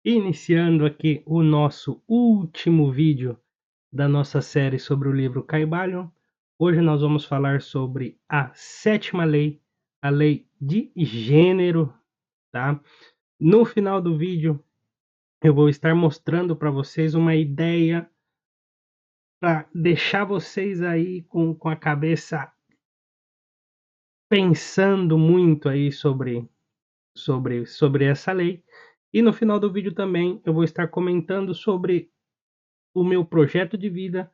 Iniciando aqui o nosso último vídeo da nossa série sobre o livro Kybalion. Hoje nós vamos falar sobre a sétima lei, a lei de gênero, tá? No final do vídeo eu vou estar mostrando para vocês uma ideia para deixar vocês aí com a cabeça pensando muito aí sobre essa lei. E no final do vídeo também eu vou estar comentando sobre o meu projeto de vida,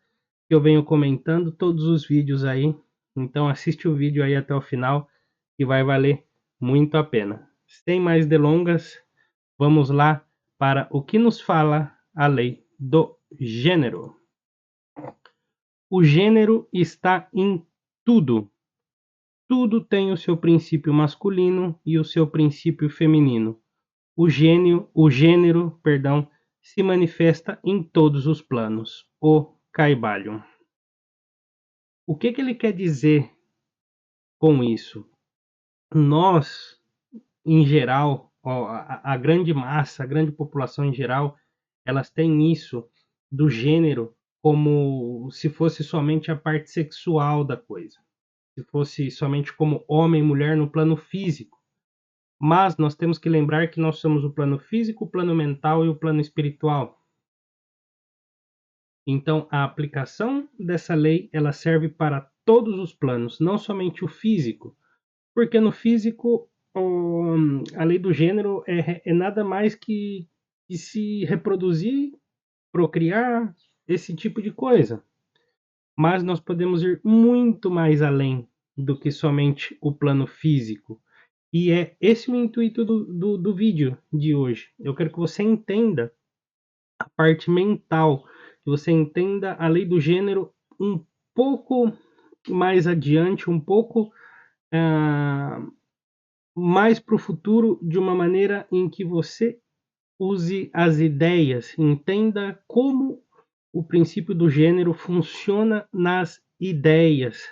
que eu venho comentando todos os vídeos aí. Então assiste o vídeo aí até o final, que vai valer muito a pena. Sem mais delongas, vamos lá para o que nos fala a lei do gênero. O gênero está em tudo. Tudo tem o seu princípio masculino e o seu princípio feminino. O gênero, se manifesta em todos os planos. O Kybalion. O que ele quer dizer com isso? Nós, em geral, a grande massa, a grande população em geral, elas têm isso do gênero como se fosse somente a parte sexual da coisa. Se fosse somente como homem e mulher no plano físico. Mas nós temos que lembrar que nós somos o plano físico, o plano mental e o plano espiritual. Então, a aplicação dessa lei, ela serve para todos os planos, não somente o físico. Porque no físico, a lei do gênero é nada mais que se reproduzir, procriar, esse tipo de coisa. Mas nós podemos ir muito mais além do que somente o plano físico. E é esse o intuito do vídeo de hoje. Eu quero que você entenda a parte mental, que você entenda a lei do gênero um pouco mais adiante, um pouco mais para o futuro, de uma maneira em que você use as ideias, entenda como o princípio do gênero funciona nas ideias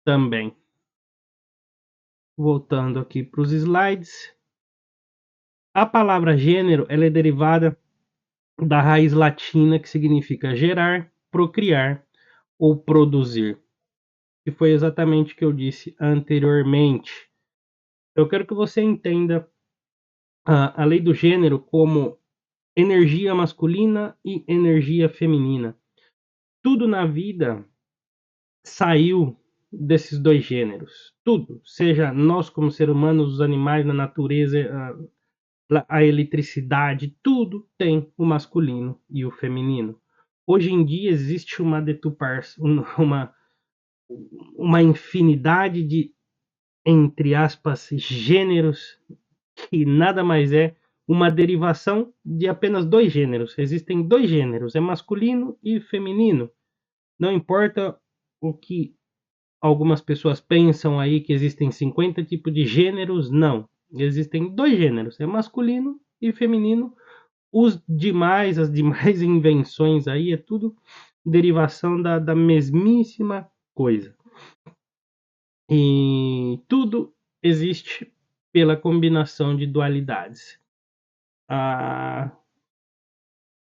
também. Voltando aqui para os slides. A palavra gênero ela é derivada da raiz latina que significa gerar, procriar ou produzir. E foi exatamente o que eu disse anteriormente. Eu quero que você entenda a lei do gênero como energia masculina e energia feminina. Tudo na vida saiu desses dois gêneros. Tudo, seja nós como seres humanos, os animais, na natureza, a eletricidade, tudo tem o masculino e o feminino. Hoje em dia existe uma infinidade de, entre aspas, gêneros, que nada mais é uma derivação de apenas dois gêneros. Existem dois gêneros, é masculino e feminino. Não importa o que algumas pessoas pensam aí que existem 50 tipos de gêneros, não. Existem dois gêneros, é masculino e feminino. As demais invenções aí é tudo derivação da mesmíssima coisa. E tudo existe pela combinação de dualidades.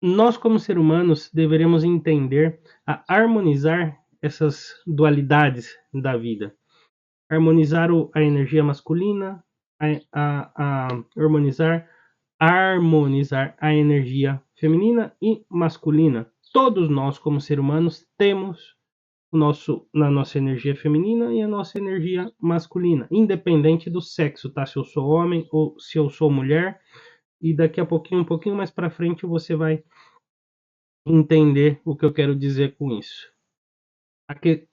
Nós, como seres humanos, deveremos entender a harmonizar essas dualidades da vida. Harmonizar a energia masculina, harmonizar a energia feminina e masculina. Todos nós, como seres humanos, temos na nossa energia feminina e a nossa energia masculina, independente do sexo, tá? Se eu sou homem ou se eu sou mulher. E daqui a pouquinho, um pouquinho mais para frente, você vai entender o que eu quero dizer com isso.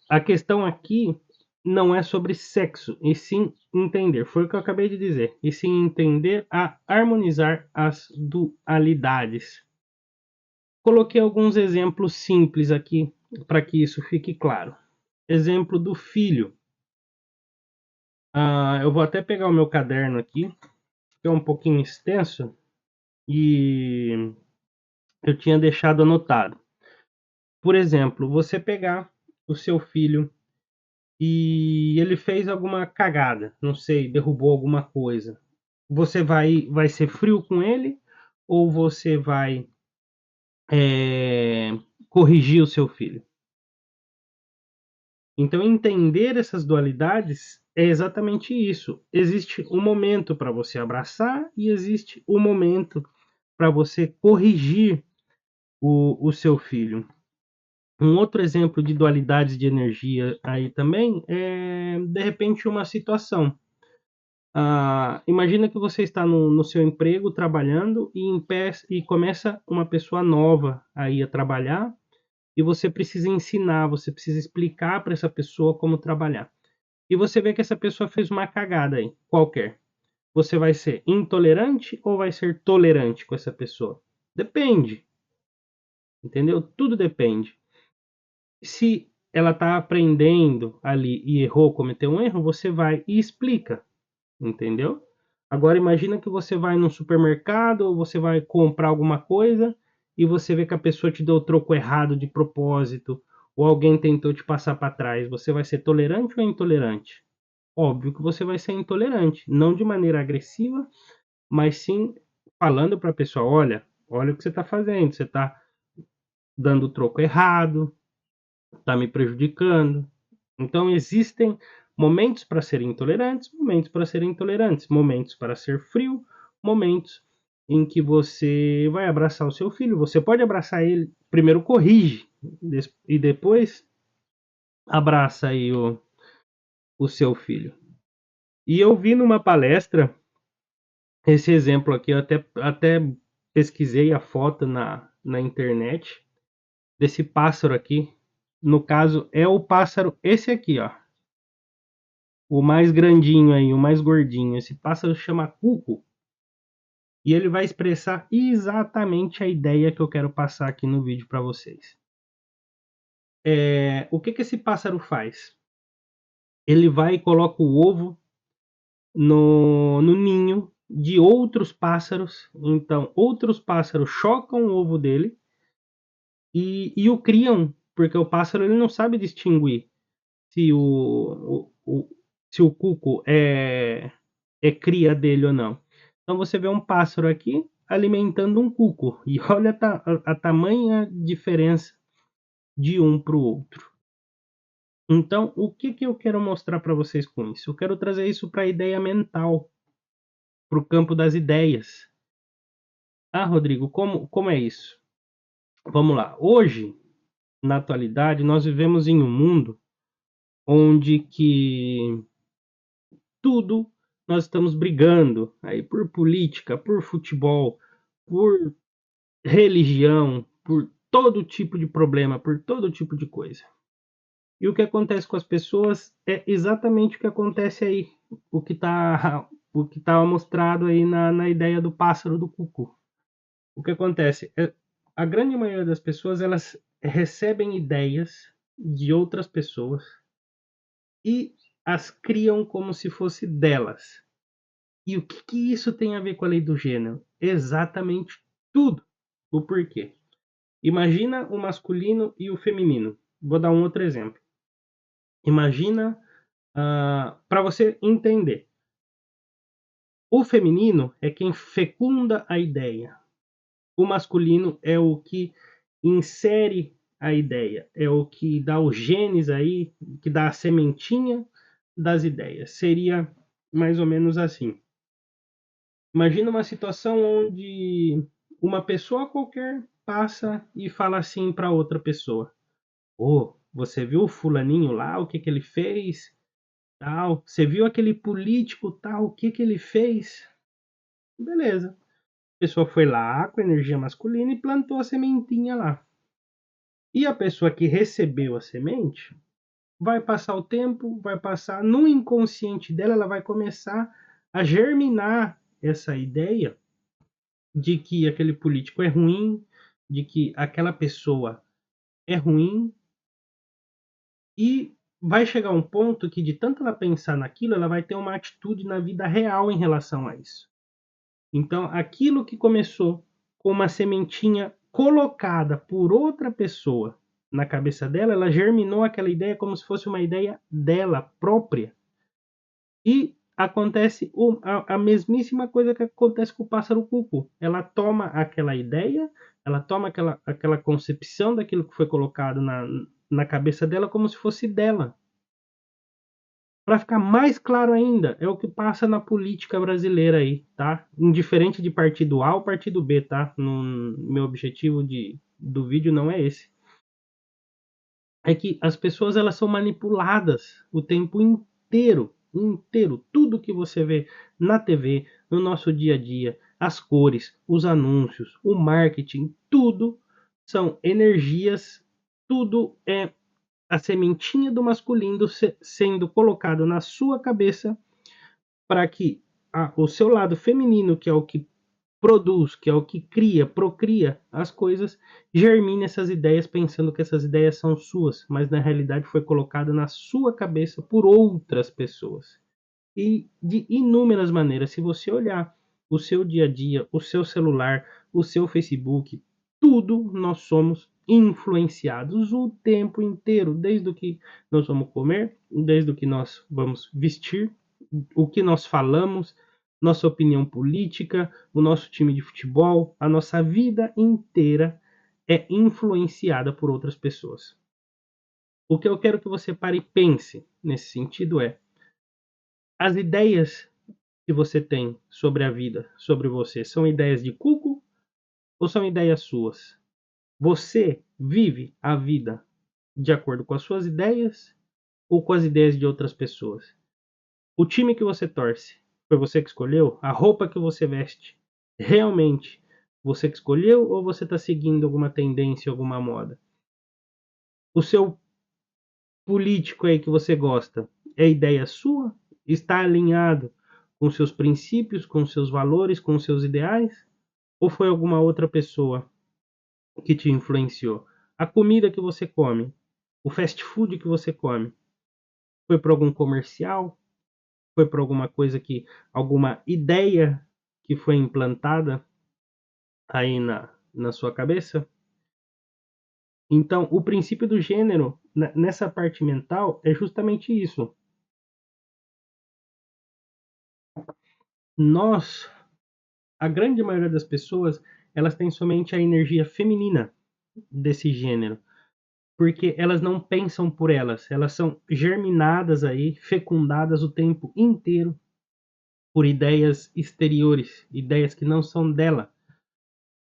A questão aqui não é sobre sexo, e sim entender. Foi o que eu acabei de dizer. E sim entender a harmonizar as dualidades. Coloquei alguns exemplos simples aqui para que isso fique claro. Exemplo do filho. Eu vou até pegar o meu caderno aqui, que é um pouquinho extenso, e eu tinha deixado anotado. Por exemplo, você pegar o seu filho e ele fez alguma cagada, não sei, derrubou alguma coisa. Você vai ser frio com ele ou você vai corrigir o seu filho? Então, entender essas dualidades é exatamente isso. Existe um momento para você abraçar e existe um momento para você corrigir o seu filho. Um outro exemplo de dualidades de energia aí também é, de repente, uma situação. Imagina que você está no seu emprego trabalhando e começa uma pessoa nova aí a trabalhar e você precisa ensinar, você precisa explicar para essa pessoa como trabalhar. E você vê que essa pessoa fez uma cagada aí, qualquer. Você vai ser intolerante ou vai ser tolerante com essa pessoa? Depende, entendeu? Tudo depende. Se ela está aprendendo ali e errou, cometeu um erro, você vai e explica, entendeu? Agora imagina que você vai num supermercado ou você vai comprar alguma coisa e você vê que a pessoa te deu o troco errado de propósito ou alguém tentou te passar para trás. Você vai ser tolerante ou intolerante? Óbvio que você vai ser intolerante, não de maneira agressiva, mas sim falando para a pessoa, olha o que você está fazendo, você está dando o troco errado, está me prejudicando. Então existem momentos para serem intolerantes, momentos para serem intolerantes, momentos para ser frio, momentos em que você vai abraçar o seu filho. Você pode abraçar ele, primeiro corrige e depois abraça aí o seu filho. E eu vi numa palestra esse exemplo aqui, eu até pesquisei a foto na internet desse pássaro aqui. No caso, é o pássaro, esse aqui, ó. O mais grandinho aí, o mais gordinho. Esse pássaro chama cuco. E ele vai expressar exatamente a ideia que eu quero passar aqui no vídeo para vocês. O que esse pássaro faz? Ele vai e coloca o ovo no ninho de outros pássaros. Então, outros pássaros chocam o ovo dele e o criam, porque o pássaro ele não sabe distinguir se se o cuco é cria dele ou não. Então você vê um pássaro aqui alimentando um cuco e olha a tamanha diferença de um para o outro. Então, o que eu quero mostrar para vocês com isso? Eu quero trazer isso para a ideia mental, para o campo das ideias. Rodrigo, como é isso? Vamos lá. Hoje, na atualidade, nós vivemos em um mundo onde que tudo nós estamos brigando aí por política, por futebol, por religião, por todo tipo de problema, por todo tipo de coisa. E o que acontece com as pessoas é exatamente o que acontece aí, o que tá mostrado aí na ideia do pássaro do cuco. O que acontece é a grande maioria das pessoas elas recebem ideias de outras pessoas e as criam como se fosse delas. E o que isso tem a ver com a lei do gênero? Exatamente tudo. O porquê? Imagina o masculino e o feminino. Vou dar um outro exemplo. Imagina, para você entender, o feminino é quem fecunda a ideia. O masculino é o que insere a ideia, é o que dá os genes aí, que dá a sementinha das ideias. Seria mais ou menos assim. Imagina uma situação onde uma pessoa qualquer passa e fala assim para outra pessoa: você viu o fulaninho lá, o que ele fez? Tal. Você viu aquele político tal, o que ele fez? Beleza. A pessoa foi lá com energia masculina e plantou a sementinha lá. E a pessoa que recebeu a semente vai passar o tempo, vai passar no inconsciente dela, ela vai começar a germinar essa ideia de que aquele político é ruim, de que aquela pessoa é ruim, e vai chegar um ponto que de tanto ela pensar naquilo, ela vai ter uma atitude na vida real em relação a isso. Então, aquilo que começou com uma sementinha colocada por outra pessoa na cabeça dela, ela germinou aquela ideia como se fosse uma ideia dela própria. E acontece a mesmíssima coisa que acontece com o pássaro cuco. Ela toma aquela ideia, ela toma aquela concepção daquilo que foi colocado na cabeça dela como se fosse dela. Para ficar mais claro ainda, é o que passa na política brasileira aí, tá? Indiferente de partido A ou partido B, tá? Meu objetivo do vídeo não é esse. É que as pessoas elas são manipuladas o tempo inteiro, inteiro. Tudo que você vê na TV, no nosso dia a dia, as cores, os anúncios, o marketing, tudo são energias, tudo é a sementinha do masculino sendo colocado na sua cabeça para que o seu lado feminino, que é o que produz, que é o que cria, procria as coisas, germine essas ideias pensando que essas ideias são suas, mas na realidade foi colocado na sua cabeça por outras pessoas. E de inúmeras maneiras, se você olhar o seu dia a dia, o seu celular, o seu Facebook, tudo nós somos influenciados o tempo inteiro, desde o que nós vamos comer, desde o que nós vamos vestir, o que nós falamos, nossa opinião política, o nosso time de futebol, a nossa vida inteira é influenciada por outras pessoas. O que eu quero que você pare e pense nesse sentido é: as ideias que você tem sobre a vida, sobre você, são ideias de Cuco ou são ideias suas? Você vive a vida de acordo com as suas ideias ou com as ideias de outras pessoas? O time que você torce, foi você que escolheu? A roupa que você veste, realmente você que escolheu ou você está seguindo alguma tendência, alguma moda? O seu político aí que você gosta, é ideia sua? Está alinhado com seus princípios, com seus valores, com seus ideais? Ou foi alguma outra pessoa que te influenciou? A comida que você come, o fast food que você come, foi por algum comercial? Foi por alguma coisa alguma ideia que foi implantada aí na sua cabeça? Então, o princípio do gênero, nessa parte mental, é justamente isso. Nós, a grande maioria das pessoas, elas têm somente a energia feminina desse gênero, porque elas não pensam por elas são germinadas aí, fecundadas o tempo inteiro por ideias exteriores, ideias que não são dela.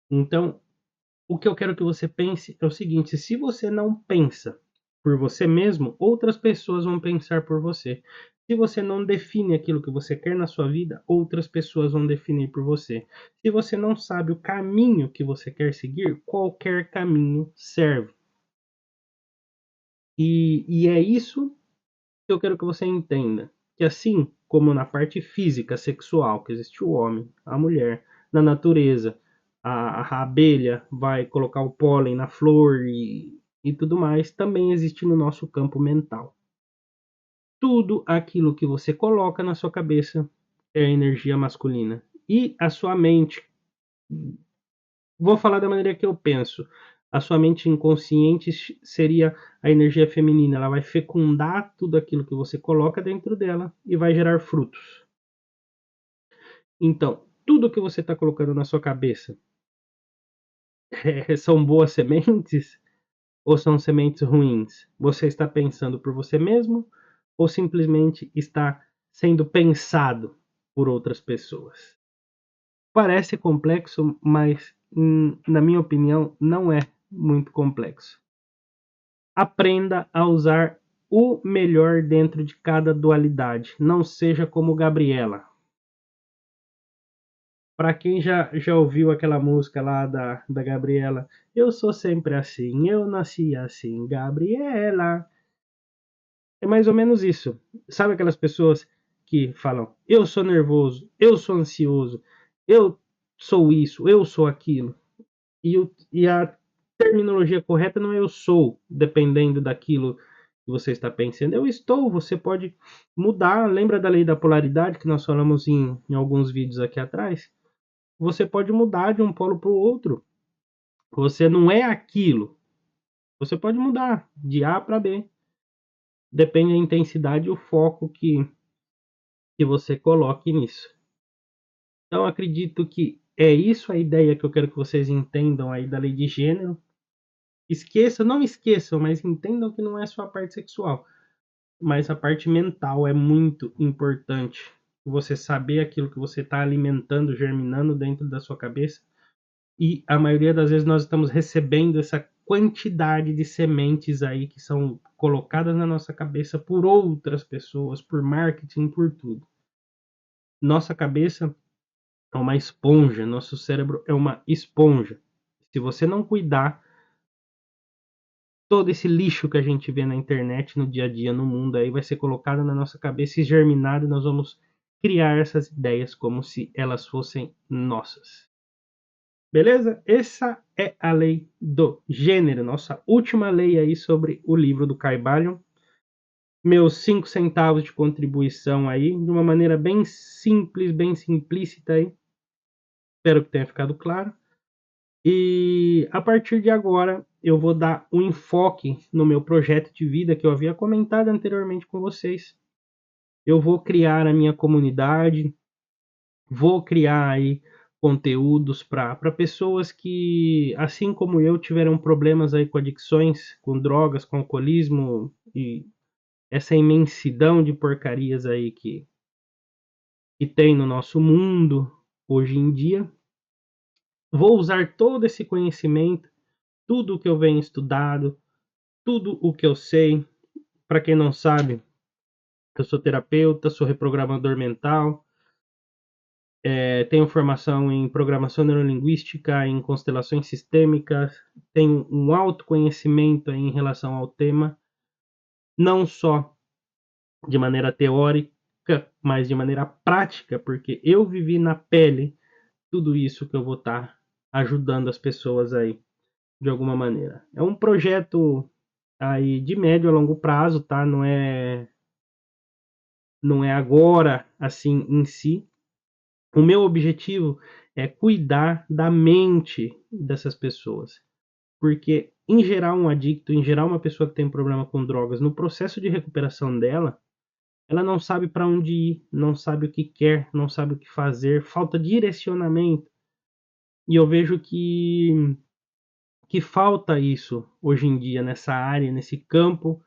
Então, o que eu quero que você pense é o seguinte: se você não pensa por você mesmo, outras pessoas vão pensar por você. Se você não define aquilo que você quer na sua vida, outras pessoas vão definir por você. Se você não sabe o caminho que você quer seguir, qualquer caminho serve. E é isso que eu quero que você entenda. Que assim como na parte física, sexual, que existe o homem, a mulher, na natureza, a abelha vai colocar o pólen na flor e tudo mais, também existe no nosso campo mental. Tudo aquilo que você coloca na sua cabeça é energia masculina. E a sua mente, vou falar da maneira que eu penso. A sua mente inconsciente seria a energia feminina. Ela vai fecundar tudo aquilo que você coloca dentro dela e vai gerar frutos. Então, tudo que você está colocando na sua cabeça são boas sementes ou são sementes ruins? Você está pensando por você mesmo ou simplesmente está sendo pensado por outras pessoas? Parece complexo, mas na minha opinião não é muito complexo. Aprenda a usar o melhor dentro de cada dualidade. Não seja como Gabriela. Para quem já ouviu aquela música lá da Gabriela, eu sou sempre assim, eu nasci assim, Gabriela. É mais ou menos isso. Sabe aquelas pessoas que falam, eu sou nervoso, eu sou ansioso, eu sou isso, eu sou aquilo. E a terminologia correta não é eu sou, dependendo daquilo que você está pensando. Eu estou, você pode mudar. Lembra da lei da polaridade que nós falamos em alguns vídeos aqui atrás? Você pode mudar de um polo para o outro. Você não é aquilo. Você pode mudar de A para B. Depende da intensidade e o foco que que você coloque nisso. Então, acredito que é isso a ideia que eu quero que vocês entendam aí da lei de gênero. Não esqueçam, mas entendam que não é só a parte sexual, mas a parte mental é muito importante. Você saber aquilo que você está alimentando, germinando dentro da sua cabeça. E a maioria das vezes nós estamos recebendo essa quantidade de sementes aí que são colocadas na nossa cabeça por outras pessoas, por marketing, por tudo. Nossa cabeça é uma esponja, nosso cérebro é uma esponja. Se você não cuidar, todo esse lixo que a gente vê na internet, no dia a dia, no mundo, aí vai ser colocado na nossa cabeça e germinado, e nós vamos criar essas ideias como se elas fossem nossas. Beleza? Essa é a lei do gênero, nossa última lei aí sobre o livro do Caibalion. Meus 5 centavos de contribuição aí, de uma maneira bem simples, bem simplícita aí. Espero que tenha ficado claro. E a partir de agora eu vou dar um enfoque no meu projeto de vida que eu havia comentado anteriormente com vocês. Eu vou criar a minha comunidade, vou criar aí conteúdos para pessoas que, assim como eu, tiveram problemas aí com adicções, com drogas, com alcoolismo e essa imensidão de porcarias aí que tem no nosso mundo hoje em dia. Vou usar todo esse conhecimento, tudo o que eu venho estudado, tudo o que eu sei. Para quem não sabe, eu sou terapeuta, sou reprogramador mental, tenho formação em programação neurolinguística, em constelações sistêmicas, tenho um autoconhecimento em relação ao tema, não só de maneira teórica, mas de maneira prática, porque eu vivi na pele tudo isso que eu vou estar ajudando as pessoas aí, de alguma maneira. É um projeto aí de médio a longo prazo, tá? Não é agora, assim, em si. O meu objetivo é cuidar da mente dessas pessoas. Porque, em geral, um adicto, em geral, uma pessoa que tem um problema com drogas, no processo de recuperação dela, ela não sabe para onde ir, não sabe o que quer, não sabe o que fazer, falta direcionamento. E eu vejo que falta isso hoje em dia nessa área, nesse campo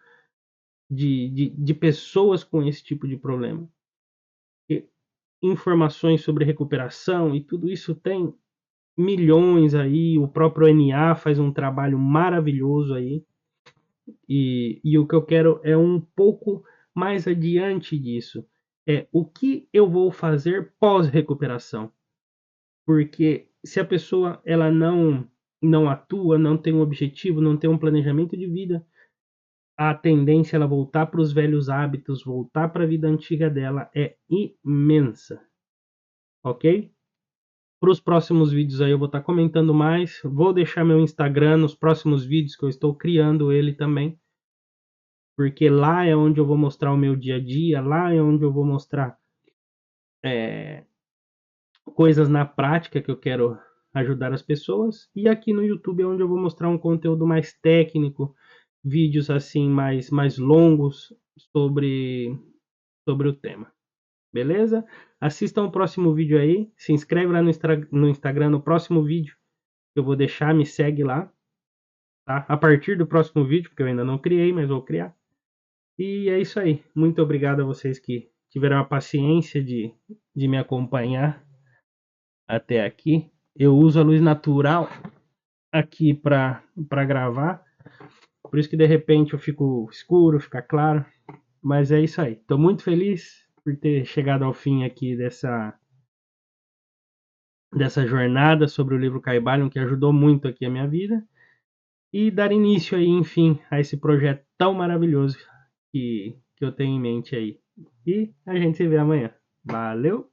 de pessoas com esse tipo de problema. E informações sobre recuperação e tudo isso tem milhões aí, o próprio NA faz um trabalho maravilhoso aí, e o que eu quero é um pouco mais adiante disso, é o que eu vou fazer pós-recuperação, porque se a pessoa ela não atua, não tem um objetivo, não tem um planejamento de vida, a tendência ela voltar para os velhos hábitos, voltar para a vida antiga dela é imensa, ok? Para os próximos vídeos aí eu vou estar comentando mais. Vou deixar meu Instagram nos próximos vídeos que eu estou criando ele também. Porque lá é onde eu vou mostrar o meu dia a dia. Lá é onde eu vou mostrar coisas na prática que eu quero ajudar as pessoas. E aqui no YouTube é onde eu vou mostrar um conteúdo mais técnico. Vídeos assim mais longos sobre o tema. Beleza? Assistam o próximo vídeo aí. Se inscreve lá no Instagram no próximo vídeo. Eu vou deixar, me segue lá, tá? A partir do próximo vídeo, porque eu ainda não criei, mas vou criar. E é isso aí. Muito obrigado a vocês que tiveram a paciência de me acompanhar até aqui. Eu uso a luz natural aqui para gravar. Por isso que de repente eu fico escuro, fica claro. Mas é isso aí. Estou muito feliz por ter chegado ao fim aqui dessa jornada sobre o livro Caibalion, que ajudou muito aqui a minha vida. E dar início aí, enfim, a esse projeto tão maravilhoso que eu tenho em mente aí. E a gente se vê amanhã. Valeu!